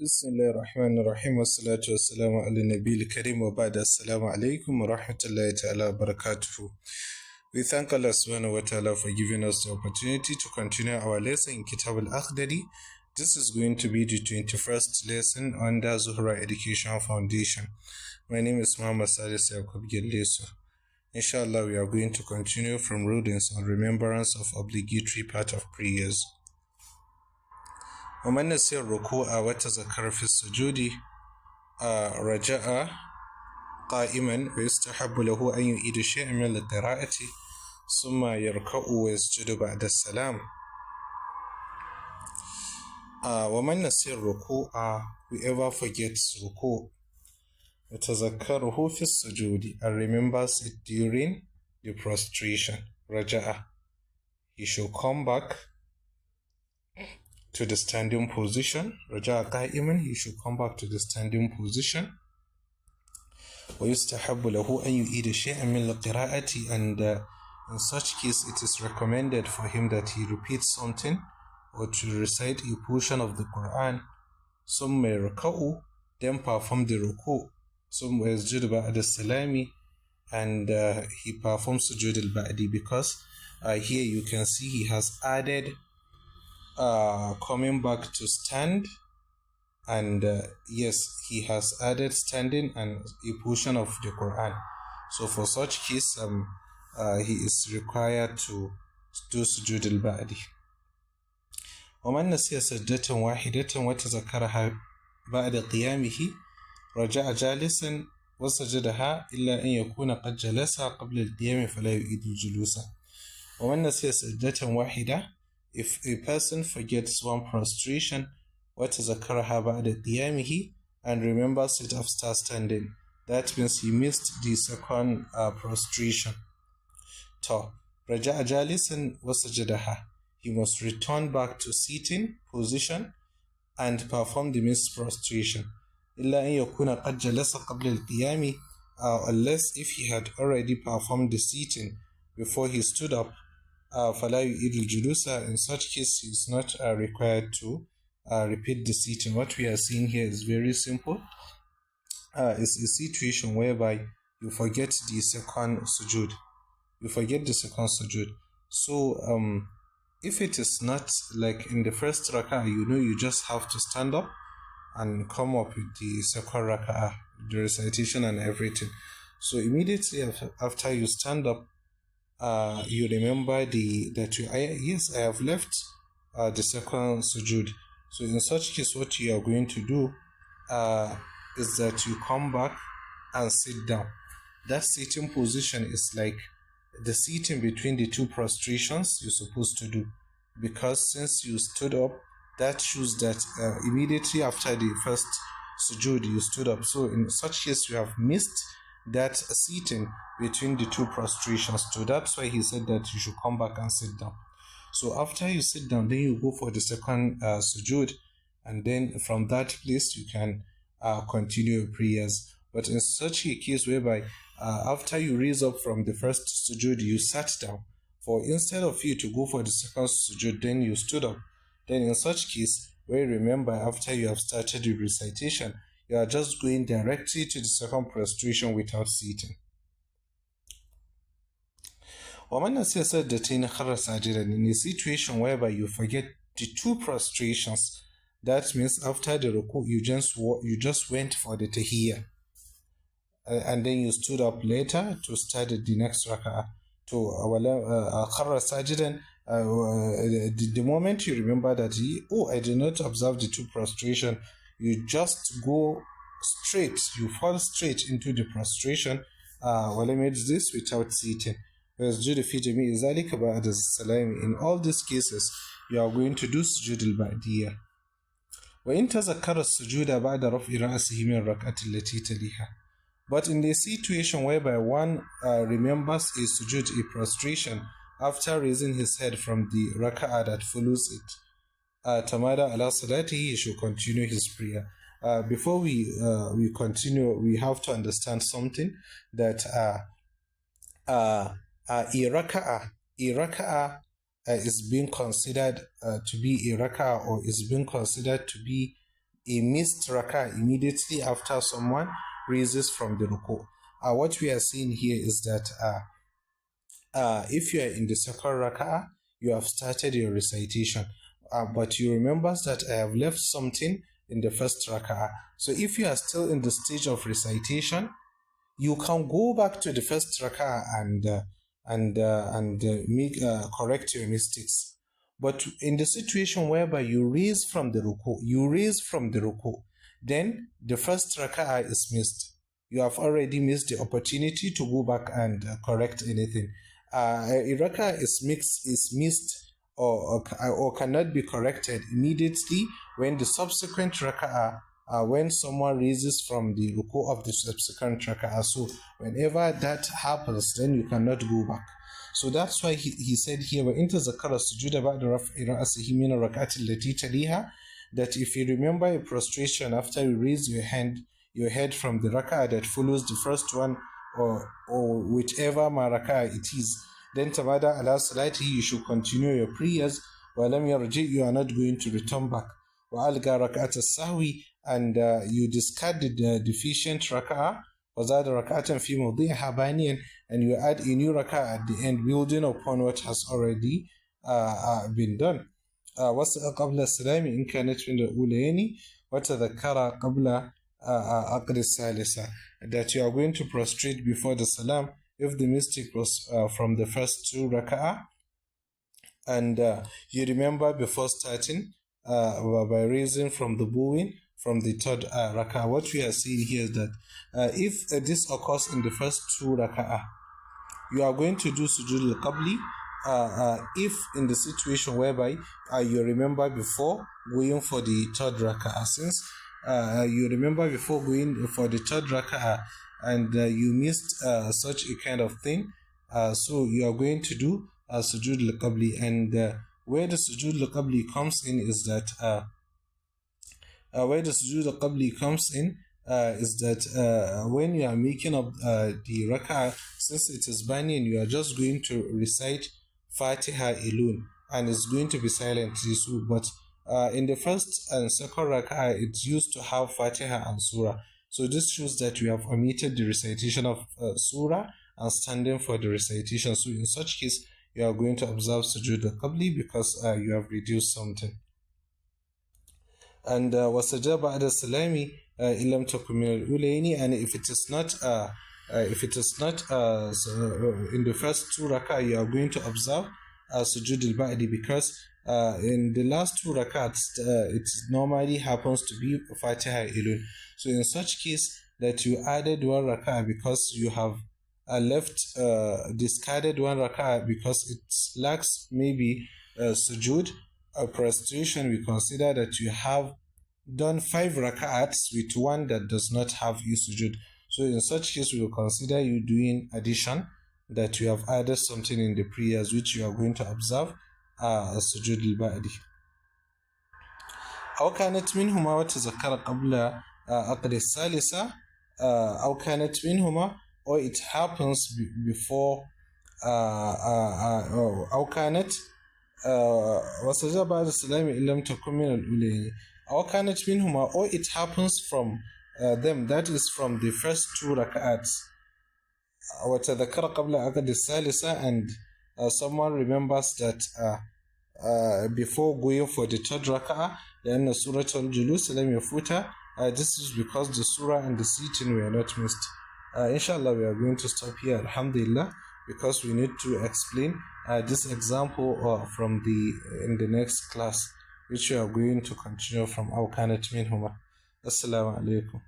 بسم الله الرحمن الرحيم والصلاة والسلام على النبي الكريم وبعد السلام عليكم ورحمة الله تعالى وبركاته. We thank Allah subhanahu wa ta'ala for giving us the opportunity to continue our lesson in Kitab AlAkhdari. This is going to be the 21st lesson under Zuhra Education Foundation. My name is Muhammad Sadis Yaqub Geleso. Inshallah, we are going to continue from rulings on remembrance of obligatory part of prayers. ومن نسي الركوع وتذكر في السجود رجع قائما ويستحب له أن يعيد شيئا من القراءة ثم يركع ويسجد بعد السلام. ومن نسي الركوع, whoever forgets ركوع وتذكره في السجود and remembers it during the prostration, رجع, he should come back to the standing position. رجع قائما, he should come back to the standing position. ويستحب له أن يعيد شيئا من القراءة, and in such case it is recommended for him that he repeats something or to recite a portion of the Quran. ثم يركع, then perform the ruku. ثم يسجد بعد السلام, and he performs sujood al-ba'di, because here you can see he has added coming back to stand, and yes, he has added standing and a portion of the Quran. So for such case, he is required to do sujood al-ba'di. ومن نسي سجدة واحدة وتذكرها بعد قيامه رجع جالسا وسجدها إلا أن يكون قد جلس قبل القيام فلا يعيد الجلوس. ومن نسي سجدة واحدة, if a person forgets one prostration وتذكرها بعد قيامه and remembers it after standing, that means he missed the second prostration. رجع جالسا وسجدها, he must return back to sitting position and perform the missed prostration. إلا أن يكون قد جلس قبل القيام, unless if he had already performed the sitting before he stood up, فلا يعيد الجلوس, in such case he is not required to repeat the sitting. What we are seeing here is very simple. It's a situation whereby you forget the second sujood. So if it is not like in the first rak'ah, you just have to stand up and come up with the second rak'ah, the recitation and everything. So immediately after you stand up, you remember I have left the second sujood. So in such case, what you are going to do is that you come back and sit down. That sitting position is like the sitting between the two prostrations you're supposed to do, because since you stood up, that shows that immediately after the first sujood you stood up. So in such case, you have missed that sitting between the two prostrations. So that's why he said that you should come back and sit down. So after you sit down, then you go for the second sujood, and then from that place you can continue your prayers. But in such a case whereby after you raise up from the first sujood, you sat down, for instead of you to go for the second sujood, then you stood up, then in such case, where remember after you have started the recitation, you are just going directly to the second prostration without sitting. ومن نسي سجدتين خر ساجدا, in a situation whereby you forget the two prostrations, that means after the ruku you just went for the tahiyyah, and then you stood up later to start the next rak'ah. To خر ساجدا, the moment you remember that I did not observe the two prostration, you just go straight, you fall straight into the prostration. I made this without sitting. ويسجد في جميع ذلك بعد السلام. In all these cases, you are going to do سجود البعدية. وإن تذكر السجود بعد رفع رأسه من الركعة التي تليها. But in the situation whereby one remembers a sujood, a prostration, after raising his head from the raka'ah that follows it, tamada ala salatihi, he should continue his prayer. Before we continue, we have to understand something, that a raka'ah is being considered to be a raka'ah, or is being considered to be a missed rak'ah immediately after someone raises from the ruku. What we are seeing here is that if you are in the second rak'ah, you have started your recitation, but you remember that I have left something in the first rak'ah. So if you are still in the stage of recitation, you can go back to the first rak'ah and correct your mistakes. But in the situation whereby you raise from the ruku, then the first rak'ah is missed. You have already missed the opportunity to go back and correct anything. A rak'ah is missed or cannot be corrected immediately when the subsequent rak'ah when someone raises from the ruku of the subsequent rak'ah. So whenever that happens, then you cannot go back. So that's why he said here, وَإِن تَذَكَّرَ السُّجُودَ بَعْدَ رَفْعِ رَأْسِهِ مِنَ الرَّكْعَةِ الَّتِي تَلِيهَا, that if you remember a prostration after you raise your head from the rak'ah that follows the first one, or whichever rak'ah it is, then tabada ala salati, you should continue your prayers. وَلَمْ يَرْجِعْ, you are not going to return back. وَأَلْغَى رَكْعَةَ السَّهْوِ, and you discarded the deficient rak'ah. وَزَادَ رَكْعَةً فِي مَوْضِعِهَا بَانِيًا, and you add a new rak'ah at the end, building upon what has already been done. وَسَأَ قَبْلَ السَّلَامِ إِنْ كَانَتْ مِنَ الْأُولَيْنِ وَتَذَكَّرَ قَبْلَ عَقْدِ الثَّالِثَةِ, that you are going to prostrate before the salam if the mistake was from the first two rak'ah, and you remember before starting by raising from the bowing from the third rak'ah. What we are seeing here is that if this occurs in the first two rak'ah, you are going to do sujood al-qabli if in the situation whereby you remember before going for the third rak'ah. Since you remember before going for the third rak'ah and you missed such a kind of thing, so you are going to do sujood al-qabli. And where the sujood al-qabli comes in is that when you are making up the rak'ah, since it is bani, and you are just going to recite Fatiha alone, and it's going to be silent. But in the first and second rak'ah, it's used to have Fatiha and Surah. So this shows that you have omitted the recitation of Surah and standing for the recitation. So in such case, you are going to observe sujood al-qabli because you have reduced something. And وَسَجَدَ بَعْدَ السَّلَامِ إِن لَمْ تَكُنْ مِنَ الْأُولَيْنِ, and if it is not in the first two rak'ah, you are going to observe sujood al-ba'di, because in the last two rak'ahs it normally happens to be Fatiha alone. So in such case, that you added one rak'ah because you have discarded one rak'ah because it lacks maybe sujood or prostration, we consider that you have done 5 rak'ats with one that does not have sujood. So in such case, we will consider you doing addition, that you have added something in the prayers which you are going to observe sujood al-ba'di. أو كانت منهما وتذكر قبل عقد الثالثة أو كانت منهما, or it happens before أو كانت وسجد بعد السلام إن لم تكن من الأولين أو كانت منهما, or it happens from them, that is from the first two rak'ats. وتذكر قبل عقد الثالثة, and someone remembers that before going for the third rak'ah, لأن سورة الجلوس لم يفوتها, this is because the surah and the seating were not missed. Inshallah, we are going to stop here, alhamdulillah, because we need to explain this example in the next class, which we are going to continue from أو كانت منهما. Assalamu alaikum.